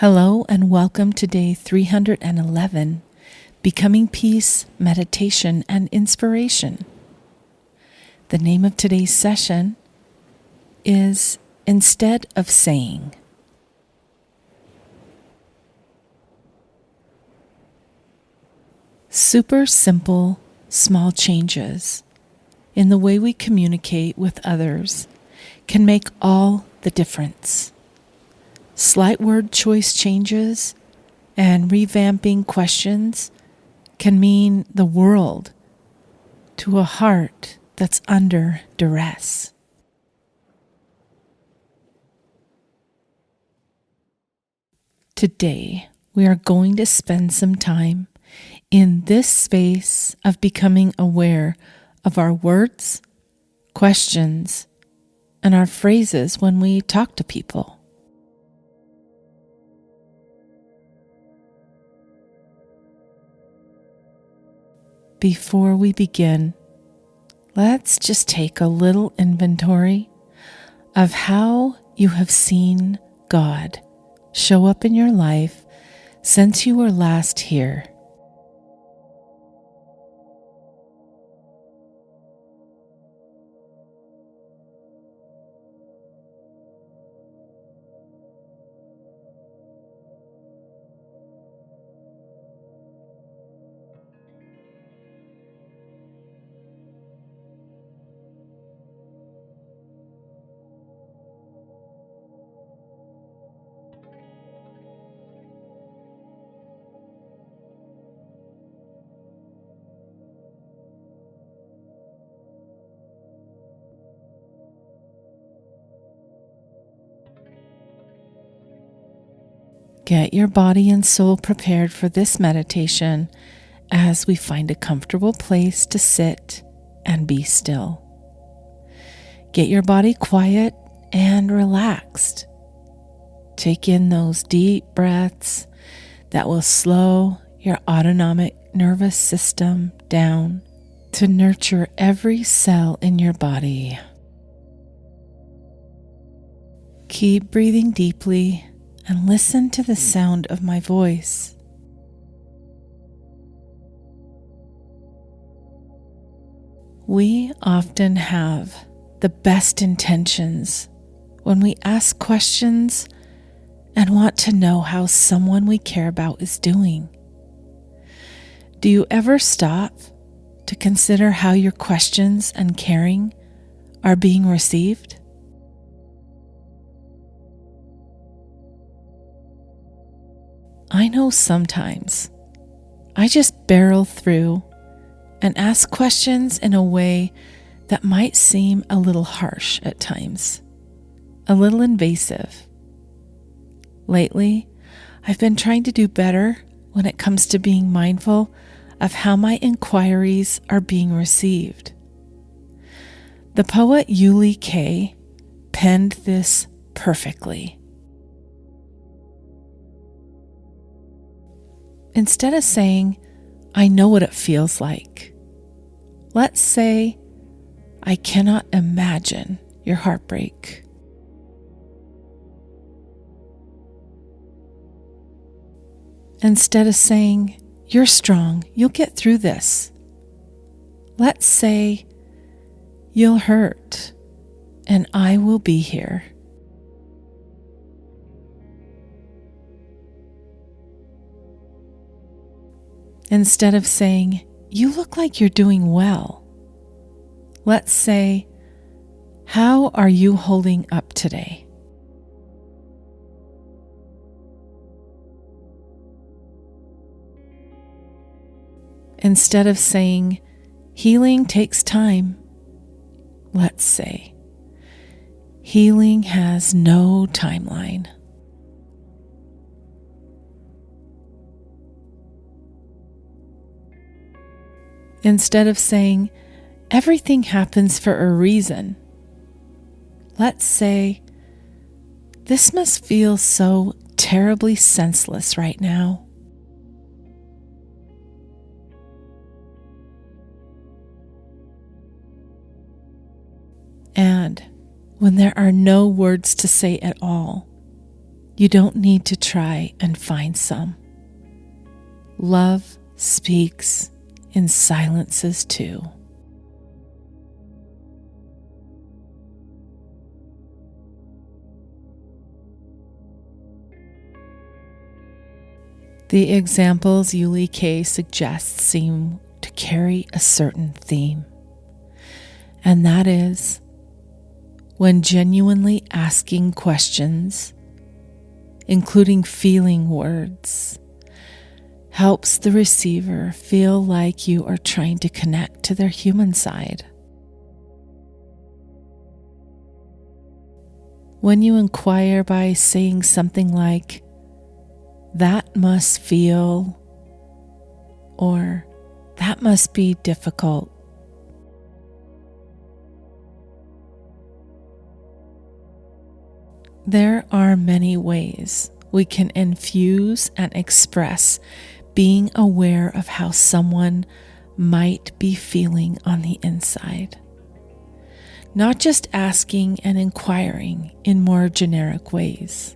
Hello and welcome to day 311, Becoming Peace, Meditation and Inspiration. The name of today's session is Instead of Saying. Super simple, small changes in the way we communicate with others can make all the difference. Slight word choice changes and revamping questions can mean the world to a heart that's under duress. Today, we are going to spend some time in this space of becoming aware of our words, questions, and our phrases when we talk to people. Before we begin, let's just take a little inventory of how you have seen God show up in your life since you were last here. Get your body and soul prepared for this meditation as we find a comfortable place to sit and be still. Get your body quiet and relaxed. Take in those deep breaths that will slow your autonomic nervous system down to nurture every cell in your body. Keep breathing deeply and listen to the sound of my voice. We often have the best intentions when we ask questions and want to know how someone we care about is doing. Do you ever stop to consider how your questions and caring are being received? I know sometimes I just barrel through and ask questions in a way that might seem a little harsh at times, a little invasive. Lately, I've been trying to do better when it comes to being mindful of how my inquiries are being received. The poet Yuli Kay penned this perfectly. Instead of saying, I know what it feels like, let's say, I cannot imagine your heartbreak. Instead of saying, you're strong, you'll get through this, let's say, you'll hurt, and I will be here. Instead of saying, you look like you're doing well, let's say, how are you holding up today? Instead of saying, healing takes time, let's say, healing has no timeline. Instead of saying, everything happens for a reason, let's say, this must feel so terribly senseless right now. And when there are no words to say at all, You don't need to try and find some. Love speaks in silences too. The examples Yuli K suggests seem to carry a certain theme, and that is when genuinely asking questions, including feeling words, helps the receiver feel like you are trying to connect to their human side. When you inquire by saying something like, "That must feel," or "That must be difficult," there are many ways we can infuse and express being aware of how someone might be feeling on the inside, not just asking and inquiring in more generic ways.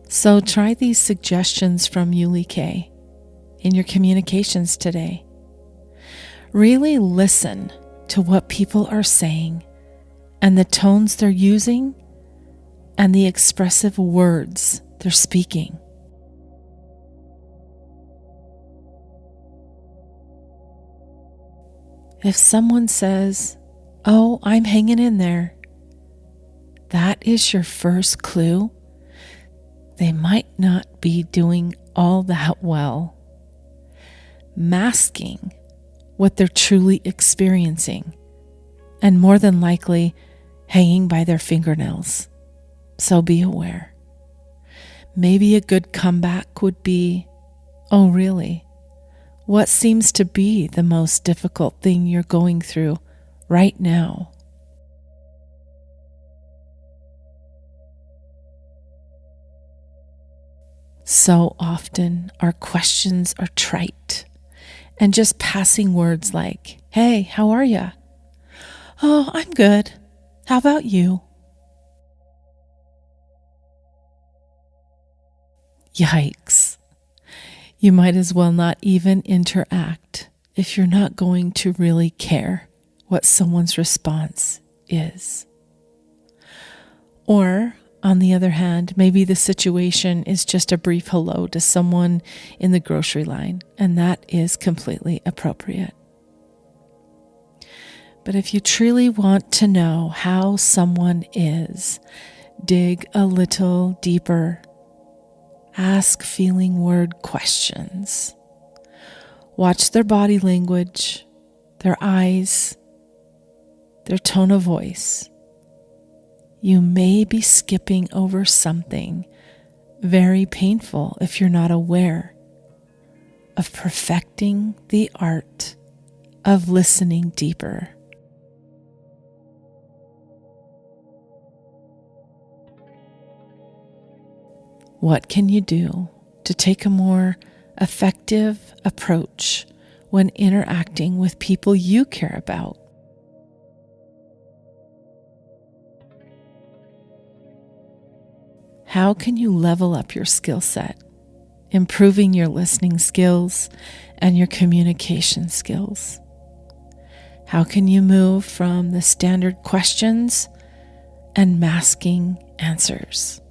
So try these suggestions from Yuli K in your communications today. Really listen to what people are saying and the tones they're using and the expressive words they're speaking. If someone says, "Oh, I'm hanging in there," that is your first clue. They might not be doing all that well. Masking what they're truly experiencing, and more than likely hanging by their fingernails. So be aware. Maybe a good comeback would be, "Oh, really? What seems to be the most difficult thing you're going through right now?" So often our questions are trite and just passing words like, "Hey, how are ya?" "Oh, I'm good. How about you?" Yikes. You might as well not even interact if you're not going to really care what someone's response is. Or, on the other hand, maybe the situation is just a brief hello to someone in the grocery line, and that is completely appropriate. But if you truly want to know how someone is, dig a little deeper. Ask feeling word questions. Watch their body language, their eyes, their tone of voice. You may be skipping over something very painful if you're not aware of perfecting the art of listening deeper. What can you do to take a more effective approach when interacting with people you care about? How can you level up your skill set, improving your listening skills and your communication skills? How can you move from the standard questions and masking answers?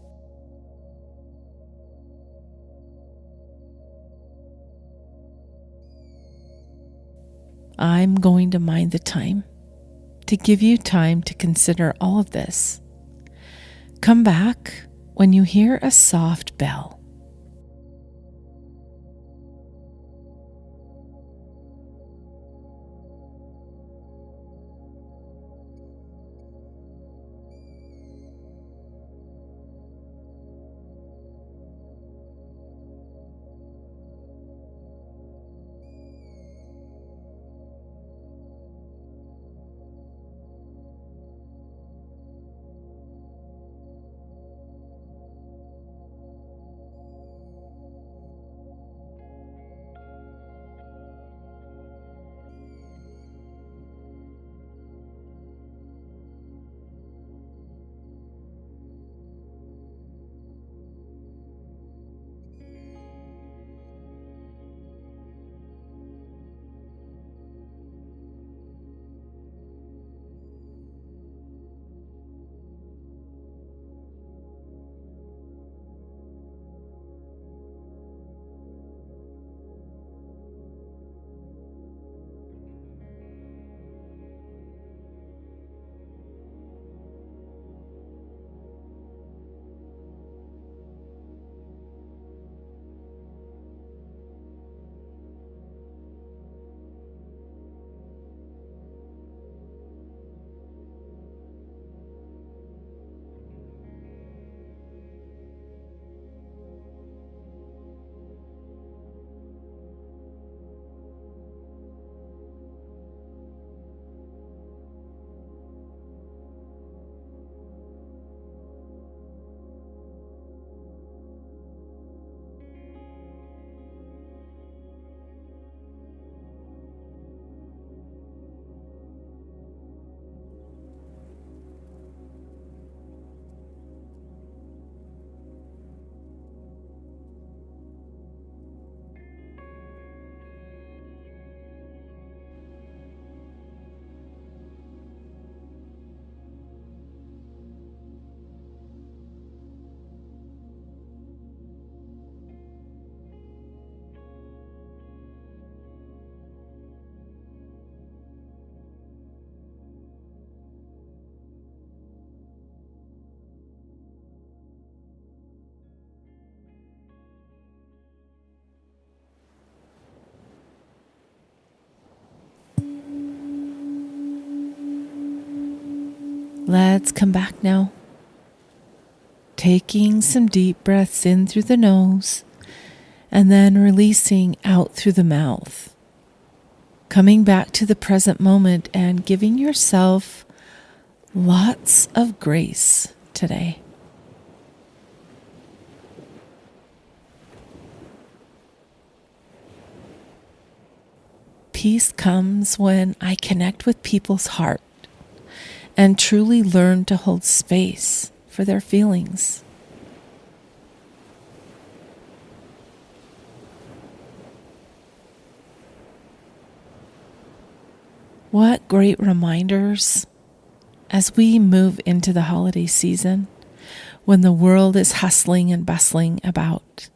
I'm going to mind the time to give you time to consider all of this. Come back when you hear a soft bell. Let's come back now. Taking some deep breaths in through the nose and then releasing out through the mouth. Coming back to the present moment and giving yourself lots of grace today. Peace comes when I connect with people's heart and truly learn to hold space for their feelings. What great reminders as we move into the holiday season when the world is hustling and bustling about,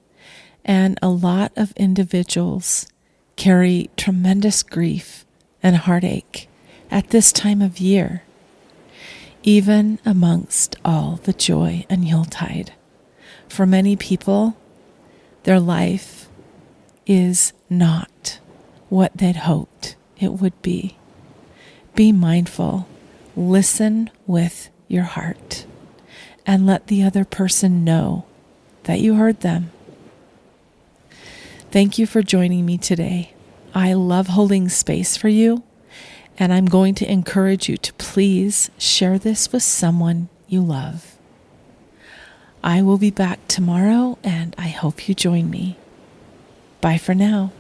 and a lot of individuals carry tremendous grief and heartache at this time of year, even amongst all the joy and Yuletide. For many people, their life is not what they'd hoped it would be. Be mindful, listen with your heart, and let the other person know that you heard them. Thank you for joining me today. I love holding space for you, and I'm going to encourage you to please share this with someone you love. I will be back tomorrow, and I hope you join me. Bye for now.